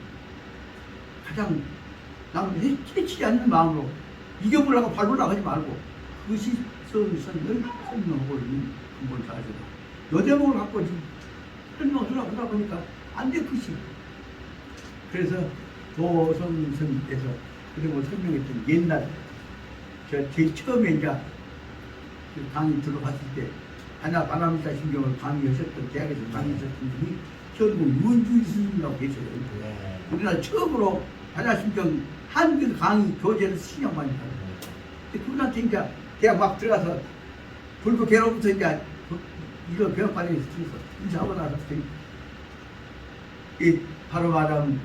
가장 남을 해치지 않는 마음으로 이겨보려고 밟으려고 하지 말고 그것이 선을 설명하고 있는 근본 자세다. 요 대목을 갖고 지금 설명을 하다 보니까 안 돼 그것이. 그래서 도성선에서 그리고 설명했던 옛날 제일 처음에 이제 그 강의 들어갔을 때 하나 바람이다 신경을 강의하셨던 대학에서 강의하셨던 분이 현국 윤주희 스님이라고 계셔요. 네. 우리나라 처음으로 반야심경 한글 강의 교재를 신청만 했어요. 그분한테 이제 대학 막 들어가서 불교 개로부터 이제 이거 교육 과정에서 인사하고 나서 이 바로 말하면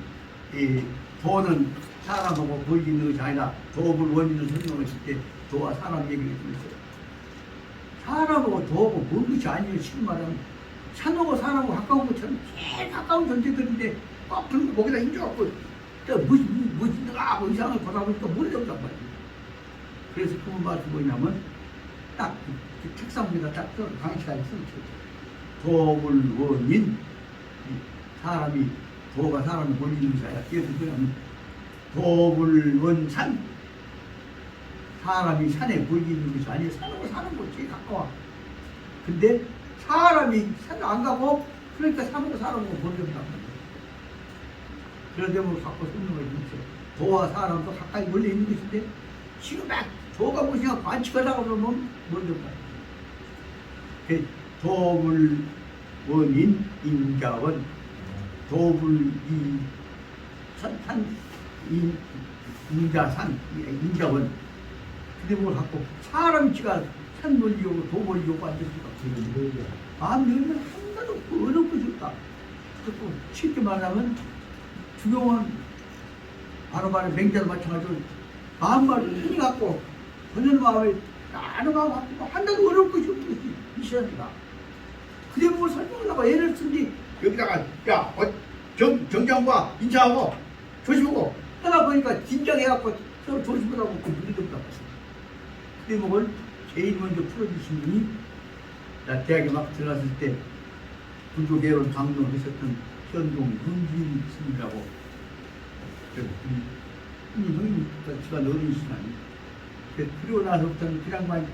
이 도는 사람하고 보이는 것이 아니라 도업을 원인을 설명했을 때 도와 사람 얘기를 했어요. 사람하고 도하고 뭔 것이 아니에요. 지금 말하면 산하고 사람하고 가까운 것처럼 제일 가까운 존재들인데 꽉 풀고 거기다 힘줘갖고 무슨 내가 이상을 보다 보니까 모르겠단 말이에요. 그래서 그분 말씀 뭐냐면 딱 그 책상 위에다 딱 강의시간에 써놓죠. 도업을 원인 사람이 도가 사람이 원인인 것이 아니라 예를 들면 도불 원산 사람이 산에 보이는 것이 아니에요. 산하고 사는 곳이 제일 가까워. 근데 사람이 산을 안 가고 그러니까 산하고 사람하고 보려고 한단 말이에요. 그런 점으로 갖고 설명을 해주세요. 도와 사람도 가까이 몰려 있는 것인데 지금 막 도가 무엇이냐 관측하다가 그러면 모르겠다. 도불 원인 인자원 도불 인자산, 인자원. 근데 뭘 갖고 사람이 지가 산 멀리오고 도 멀리오고 앉을 수가 없어요. 마음 열면 하나도 없고 어렵고 좋다. 그리고 쉽게 말하면 주경원 바로바로 맹자도 마찬가지로 마음만 흔히 갖고 본연 마음에 나는 마음 갖고 하나도 어렵고 좋은 것이 이 시간이다. 그래 뭘 설명하려고 애를 쓴지 여기다가 야 정장과 인사하고 조심하고 하다 보니까 긴장해갖고 서로 조심하라고 그 눈이 덥다. 그 대목을 제일 먼저 풀어주신 분이 나 대학에 막 들어갔을 때 불교계론 강론을 했었던 현동 윤주인 스님이라고 형님 집안 어른이시나니 그리고 나서부터는 그 양반이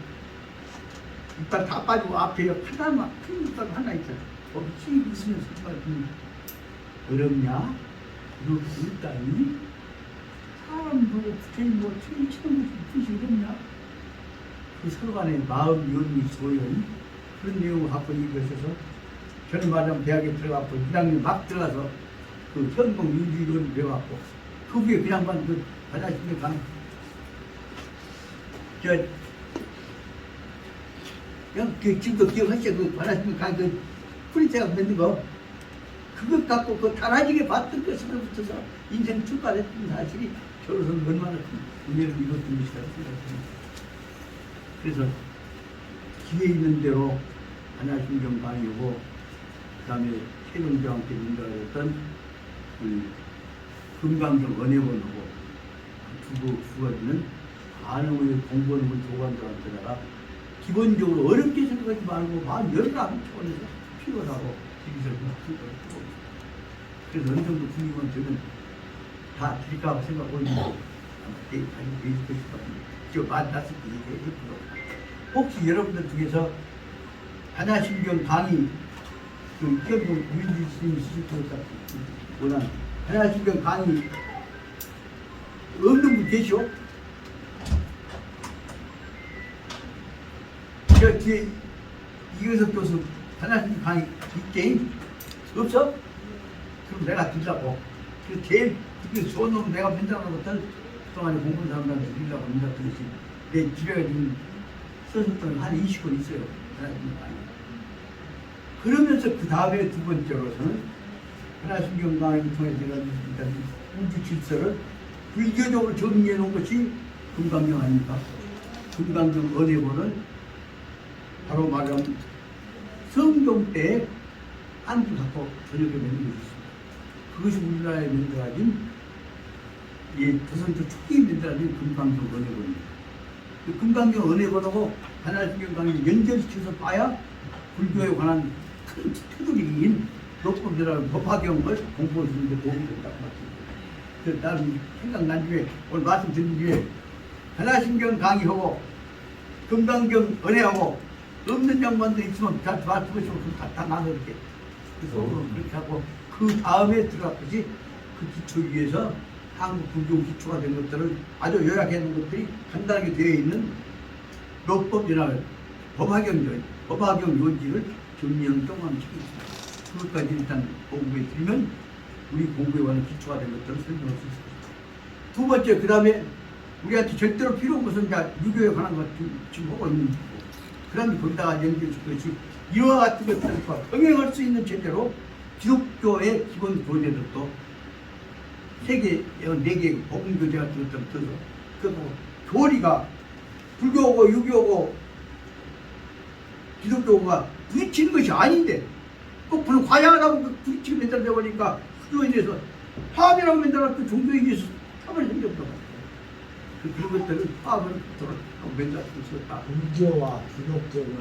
이빨 다 빠지고 앞에 하나만 큰 이빨 하나 있잖아. 거기 씩 있으면서 어렵냐? 너 일단이 사람도 부처님 뭐 처음 뜻이 어렵냐? 그 서로 간에 마음 연이 소연 그런 내용을 갖고 얘기하셔서 저는 말하면 대학에 들어가고 1학년 막 들어가서 그 현공 윤주이론을 배워갖고 그 후에 그냥 그 바다심에 간 그 지금도 기억하시죠? 그 바다심에 간그 프린트가 만든 거 그것 갖고 그 달아지게 봤던 것으로 붙어서 인생 출발했던 사실이 저로서는 얼마나 큰 은혜를 이뤘던 것이라고 생각합니다. 그래서 기회 있는 대로 한야신경 강의고 그다음에 최동재한테 인도하였던 그 금강경 은혜원하고 두 가지는 반응의 공부하는 교관들한테다가 기본적으로 어렵게 생각하지 말고 마음 열라고 차원에서 필요하고 그래서 어느 정도 분위기만 되면 다 드릴까 생각하고 있는데 아마 내일 가지고 계실 것일 것 같은데 저 만났을 때 얘기해주고 혹시 여러분들 중에서 한야신경 강의 그 이경동 우인주 스님 시집통사 원하는 한야신경 강의 없는 분 계시오? 저 뒤에 이경석 교수 한야신경 강의 있게 없어? 그럼 내가 들라고. 그 제일 좋은 놈은 내가 맨날하는 것들 그동안에 공부한 사람들한테 드리려고 맨날드렸지. 내 집에 지금 썼었던 한 20권 있어요. 한야신경 강의. 그러면서 그 다음에 두 번째로서는 한야신경 강의를 통해 제가 일단 우주 질서를 불교적으로 정리해 놓은 것이 금강경 아닙니까? 금강경 은혜본을 바로 말하면 성경 때에 한주 갖고 저녁에 만든 것이 있습니다. 그것이 우리나라에 만들어진 조선조 초기에 만들어진 금강경 은혜본입니다. 그 금강경 은혜본하고 한야신경 강의를 연결시켜서 봐야 불교에 관한 큰 테두리인 녹법이라는 법화경을 공부할 수 있는 데 도움이 된다고 말씀드립니다. 그래서 나는 생각난 중에 오늘 말씀드린 중에 한야신경 강의하고 금강경 은혜하고 없는 양반도 있으면 다 말씀하시면 다 나눠 이렇게 그렇게 하고 그 다음에 들어갈 것이 그 기초 위에서 한국 불교 기초가 된 것들을 아주 요약해 놓은 것들이 간단하게 되어 있는 녹법이나 법화경 요지를 정리한 동안 책이 있습니다. 그것까지 일단 공부해 드리면 우리 공부에 관한 기초가 된 것들을 설명할 수 있습니다. 두 번째, 그 다음에 우리한테 절대로 필요한 것은 유교에 관한 것 지금 하고 있는 거고, 그 다음에 거기다가 연결시킨 것이 이와 같은 것들과 병행할 수 있는 제대로 기독교의 기본 교제들도 네 개 복음 교제 같은 것들을 들어서 그리고 교리가 불교고 유교고 기독교가 부딪히는 것이 아닌데 꼭 그런 과양하다고 부딪히게 만들어져 버리니까 그거에 대해서 화합이라고 만들어놨던 종교에 의해서 화합을 생겼던 것 그런 것들을 화합을 하고 만들어서 있었다. 불교와 기독교는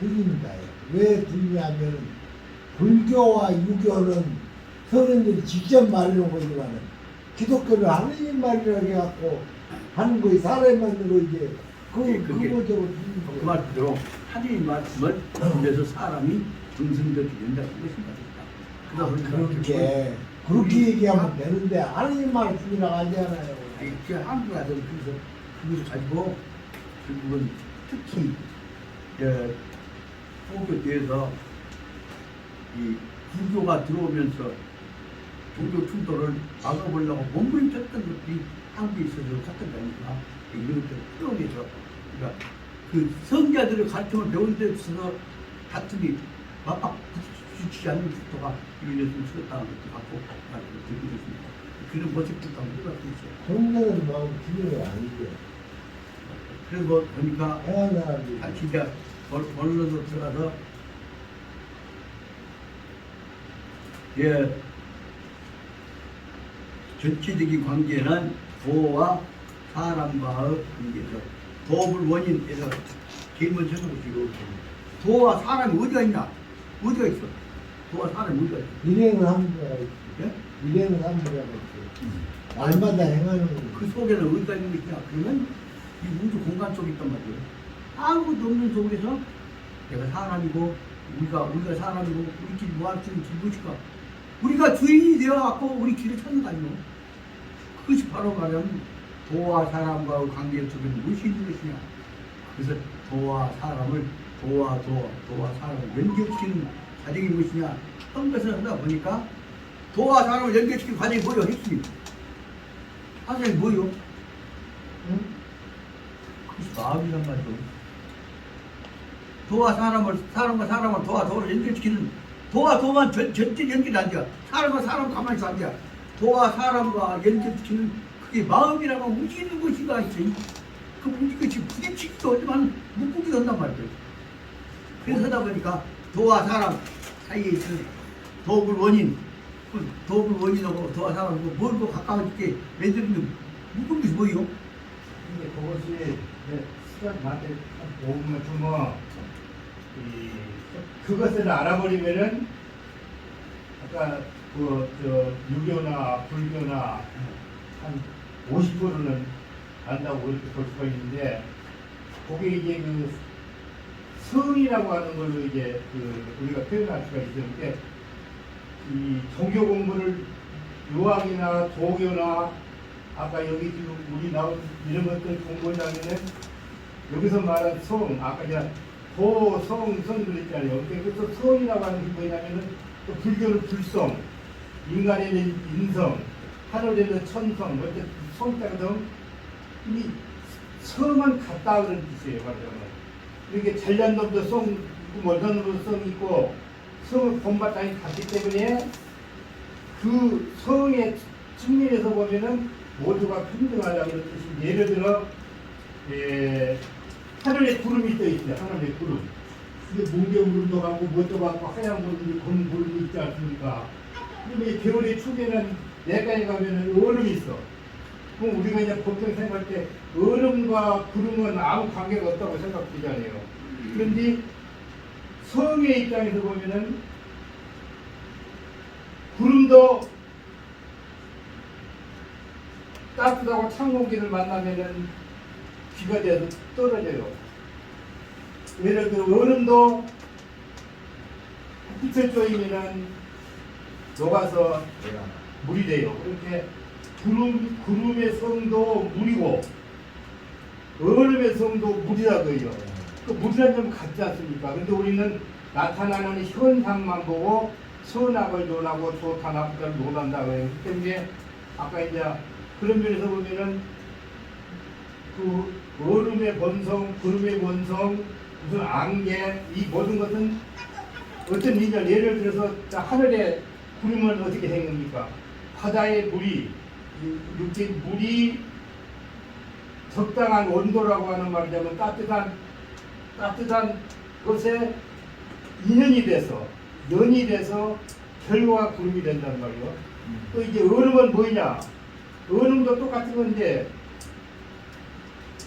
틀린다. 왜 틀리냐면 불교와 유교는 성인들이 직접 말하는 거지만 기독교는 하느님 말이라고 해갖고 하는 거에 사람이 만든 거 이제 그거적으로 틀린 그 거예요. 말대로 하느님 말씀을 그래서 사람이 정성되게 된다는 것인 것이다. 그렇게 얘기하면 되는데 하느님 말씀이라고 하지 않아요. 그 한국 아들 그래서 그것을 가지고 결국은 특히 통교대에서 이 불교가 들어오면서 종교 충돌을 막아보려고 몸부림쳤던 것들이 한국에 있어서 갔던 거 아닙니까? 이런 것들을 풀어내서 그러니까 그 성자들의 가르침을 배운 데 있어서 다툼이 막박 부딪히지 않는 속도가 이루어졌으면 좋겠다는 것도 갖고 말씀을 드리고 있습니다. 그런 모습들도 한번 해볼 수 있어요. 성경은 마음 틀려요, 아니죠. 그래서 뭐 보니까 해야 사람이 아 진짜 언론으로 들어가서 전체적인 관계는 도와 사람과의 관계죠. 도불 원인에서 제일 먼저 생각해보시고 도와 사람이 어디가 있나? 어디가 있어? 도와 사람이 어디가 있어? 일행은 함부가 있지. 예? 일행은 함부가 있지. 날마다 행하는 거. 그 속에는 어디가 있는 것이냐? 그러면 이 우주 공간 속에 있단 말이에요. 아무것도 없는 속에서 내가 사람이고 우리가 사람이고 우리끼리 뭐 할 수 있는 길이 무엇일까? 우리가 주인이 되어갖고 우리 길을 찾는 거 아니에요? 그것이 바로 말하면 도와 사람과의 관계 속에 무엇이 있는 것이냐? 그래서 도와 사람을 도와 사람을 연결시키는 과정이 무엇이냐? 그런 것을 하다 보니까 도와 사람을 연결시키는 과정이 뭐예요? 핵심이 사람이 뭐예요? 응? 그것이 마음이란 말이죠. 도와 사람과 사람을 도를 연결시키는 도만 전체 연결이 안 돼. 사람과 사람 가만히 있어 안 돼. 도와 사람과 연결시키는 그게 마음이라고 움직이는 것이가 있어요. 그 움직이는 것이 부딪히기도 하지만 묶기도 한단 말이죠. 그러다 보니까 도와 사람 사이에 있는 도불 원인, 그 도불 원인하고 도와 사람 뭘또 가까워지게 만드는 무슨 것이 뭐요? 근데 그것이 시간 나한테 5분만 주면 그것을 알아버리면은 아까 유교나 불교나 한 50%는 안다고 그렇게 볼 수가 있는데 그게 이제 그 성이라고 하는 걸로 이제 우리가 표현할 수가 있는데 이 종교 공부를 유학이나 조교나 아까 여기 지금 우리 나온 이런 것들 공부하면은 여기서 말한 성, 아까 제가 성 그랬잖아요. 그래서 성이라고 하는 게 뭐냐면은 또 불교는 불성, 인간에는 인성, 하늘에는 천성, 어쨌든 성자거든. 이 성은 같다 그런 뜻이에요, 말하자면. 이렇게 잘난 놈도 성 있고 못난 놈도 성 있고 성을 본바탕이 같기 때문에 그 성의 측면에서 보면은 모두가 평등하다 그런 뜻이 예를 들어 하늘에 구름이 떠 있죠. 하늘에 구름. 근데 뭉게 구름도 가고 뭣도 가고 하얀 구름이 검은 구름이 있지 않습니까? 근데 겨울에 추위에는 내과에 가면은 얼음이 있어. 그럼 우리가 이제 보통 생각할 때 얼음과 구름은 아무 관계가 없다고 생각되잖아요. 그런데 성의 입장에서 보면은 구름도 따뜻하고 찬 공기를 만나면은 비가 돼서 떨어져요. 예를 들어 얼음도 햇빛을 쬐이면은 녹아서 물이 돼요. 그렇게 구름의 성도 물이고 얼음의 성도 물이라고요. 그 물이라는 점 같지 않습니까? 근데 우리는 나타나는 현상만 보고 선악을 논하고 좋다 나쁘다를 논한다고 해요. 그렇기 때문에 아까 이제 그런 면에서 보면은 그 얼음의 본성, 구름의 본성, 무슨 안개, 이 모든 것은 어떤 의미냐. 예를 들어서 하늘에 구름은 어떻게 된 겁니까? 바다의 물이, 이렇게 물이 적당한 온도라고 하는 말이자면 따뜻한 것에 인연이 돼서, 연이 돼서 결과가 구름이 된다는 말이에요. 또 이제 얼음은 뭐냐? 얼음도 똑같은 건데,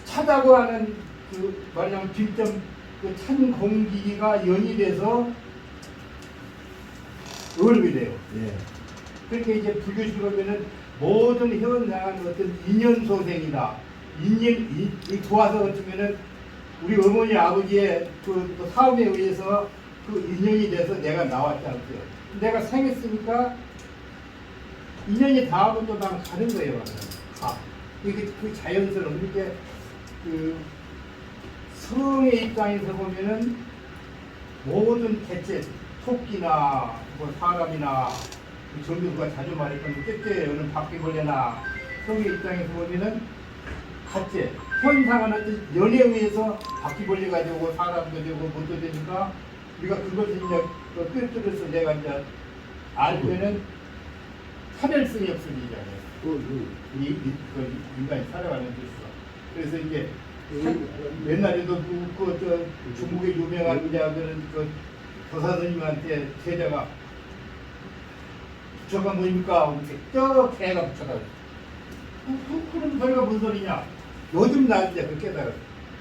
차다고 하는 그 말하자면 빈점, 그 찬 공기가 연이 돼서 얼음이 돼요. 예. 그러니까 이제 불교식으로 보면은 모든 현상은 어떤 인연소생이다. 이 도와서 같으면은 우리 어머니 아버지의 그 사업에 의해서 그 인연이 돼서 내가 나왔지 않고요. 내가 생했으니까 인연이 닿으면 또 나는 가는 거예요. 이게 그 자연스러운 이렇게 그 성의 입장에서 보면은 모든 개체, 토끼나 뭐 사람이나 정교수가 자주 말했던 꾀꾀는 바퀴벌레나 성의 입장에서 보면은 같이 현상은 어떤 연에 의해서 바퀴벌레가 되고 사람도 되고 뭐도 되니까 우리가 그것을 이제 꿰뚫어서 내가 이제 알면은 차별성이 없으니잖아요. 우리 인간이 살아가는 데서. 그래서 이제 옛날에도 그 중국의 유명한 그 도사스님한테 제자가 부처가 뭐입니까? 저 개가 부처다. 그럼 소리가 무슨 소리냐? 요즘 나 이제 그렇게 깨달아.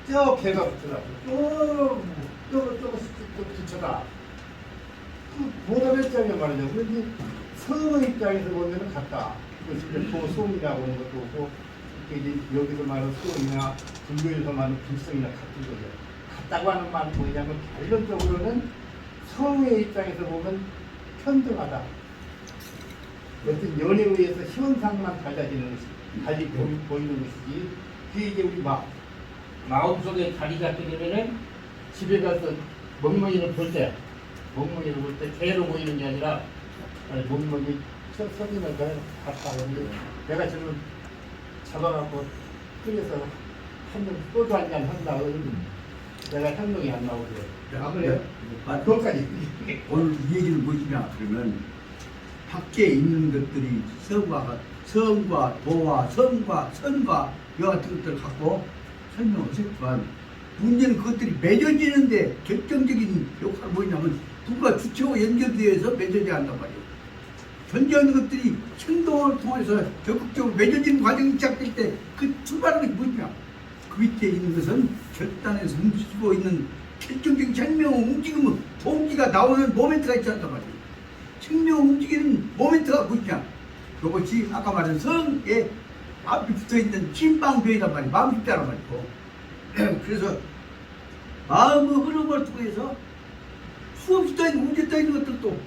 저 개가 부처다. 저 부처다. 뭐가 했잖아요 말이죠. 그런데 성의 입장에서 보면 같다. 그것이 이제 소송이라고 하는 것도 없고, 이제 여기서 말하는 소이나 불교에서 말하는 불성이나 같은 거죠. 같다고 하는 말은 뭐냐면 결론적으로는 성의 입장에서 보면 평등하다. 어떤 연에 의해서 현상만 달라지는 것이, 달리 보이는 것이지. 그게 이제 우리 마음속에 자리 잡게 되면은 집에 가서 멍멍이를 볼 때, 개로 보이는 게 아니라, 멍멍이 서기는 거 같다. 내가 지금 잡아갖고 끓여서 소주 한잔 한다. 내가 행동이 안 나오고요. 그래요? 그것까지. 오늘 이 얘기를 보시면 그러면 밖에 있는 것들이 성과 도와 성과 선과 이와 같은 것들을 갖고 설명하셨지만 문제는 그것들이 맺어지는데 결정적인 역할을 보이냐면 누가 주체와 연결되어서 맺어져야 한단 말이에요. 존재하는 것들이 행동을 통해서 적극적으로 맺어지는 과정이 시작될 때 그 출발하는 것이 뭐냐? 그 밑에 있는 것은 결단에서 움직이고 있는 결정적인 생명 움직임은 동기가 나오는 모멘트가 있지 않단 말이에요. 생명 움직이는 모멘트가 무엇이냐? 그것이 아까 말한 성에 앞에 붙어있는 찐빵교이란 말이에요. 마음 십자란 말이고. 그래서 마음의 흐름을 통해서 수없이 떠있는 문제 떠있는 것들도